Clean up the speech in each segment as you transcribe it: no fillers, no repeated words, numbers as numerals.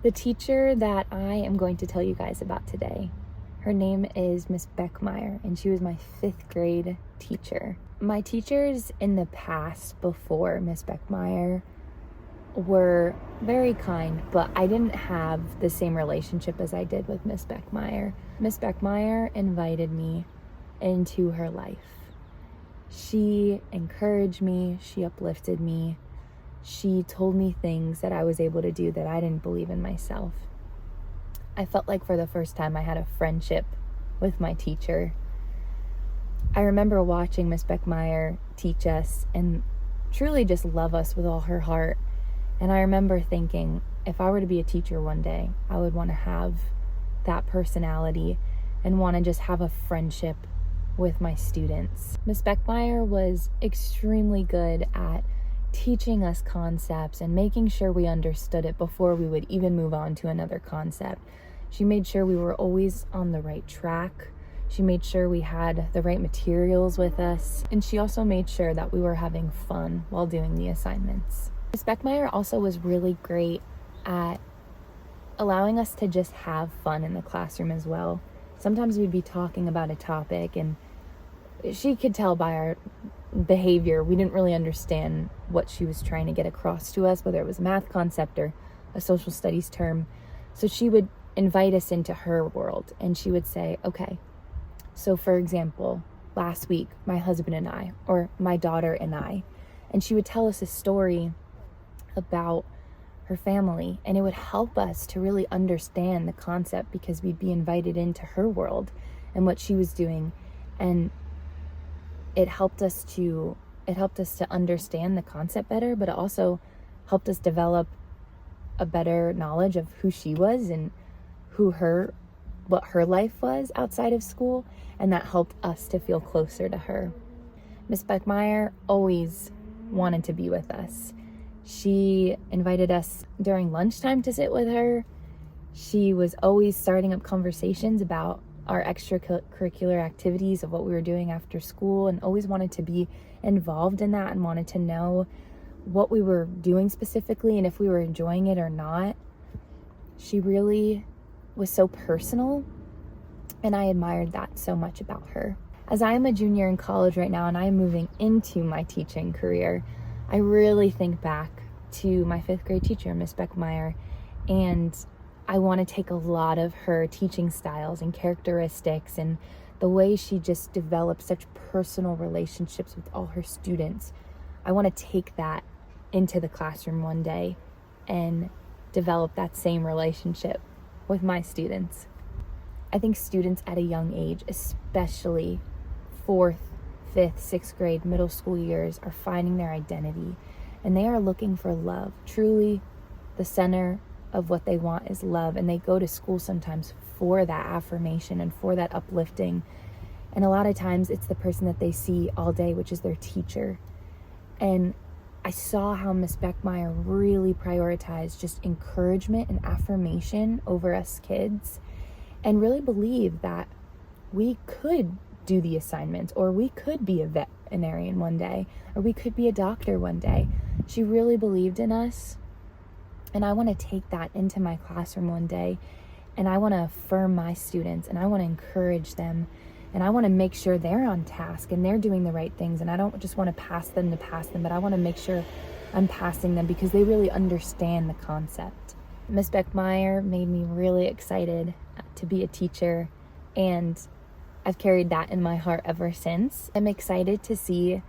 The teacher that I am going to tell you guys about today, her name is Miss Beckmeyer, and she was my 5th grade teacher. My teachers in the past before Miss Beckmeyer were very kind, but I didn't have the same relationship as I did with Miss Beckmeyer. Miss Beckmeyer invited me into her life. She encouraged me, she uplifted me, she told me things that I was able to do that I didn't believe in myself. I felt like for the first time I had a friendship with my teacher. I remember watching Miss Beckmeyer teach us and truly just love us with all her heart. And I remember thinking, if I were to be a teacher one day, I would want to have that personality and want to just have a friendship with my students. Miss Beckmeyer was extremely good at teaching us concepts and making sure we understood it before we would even move on to another concept. She made sure we were always on the right track. She made sure we had the right materials with us. And she also made sure that we were having fun while doing the assignments. Miss Beckmeyer also was really great at allowing us to just have fun in the classroom as well. Sometimes we'd be talking about a topic and she could tell by our behavior we didn't really understand what she was trying to get across to us, whether it was a math concept or a social studies term. So she would invite us into her world and she would say, okay, so for example, last week, my husband and I, or my daughter and I, and she would tell us a story about her family, and it would help us to really understand the concept because we'd be invited into her world and what she was doing, and it helped us to understand the concept better, but it also helped us develop a better knowledge of who she was and what her life was outside of school, and that helped us to feel closer to her. Miss Beckmeyer always wanted to be with us. She invited us during lunchtime to sit with her. She was always starting up conversations about our extracurricular activities of what we were doing after school, and always wanted to be involved in that and wanted to know what we were doing specifically and if we were enjoying it or not. She really was so personal, and I admired that so much about her. As I am a junior in college right now and I am moving into my teaching career, I really think back to my 5th grade teacher, Miss Beckmeyer, and I want to take a lot of her teaching styles and characteristics and the way she just developed such personal relationships with all her students. I want to take that into the classroom one day and develop that same relationship with my students. I think students at a young age, especially 4th, 5th, 6th grade, middle school years, are finding their identity, and they are looking for love. Truly, the center of what they want is love, and they go to school sometimes for that affirmation and for that uplifting. And a lot of times it's the person that they see all day, which is their teacher. And I saw how Miss Beckmeyer really prioritized just encouragement and affirmation over us kids, and really believed that we could do the assignments, or we could be a veterinarian one day, or we could be a doctor one day. She really believed in us, and I want to take that into my classroom one day, and I want to affirm my students, and I want to encourage them, and I want to make sure they're on task and they're doing the right things, and I don't just want to pass them, but I want to make sure I'm passing them because they really understand the concept. Miss Beckmeyer made me really excited to be a teacher, and I've carried that in my heart ever since. I'm excited to see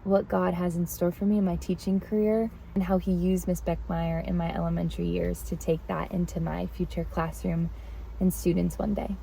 what God has in store for me in my teaching career and how He used Miss Beckmeyer in my elementary years to take that into my future classroom and students one day.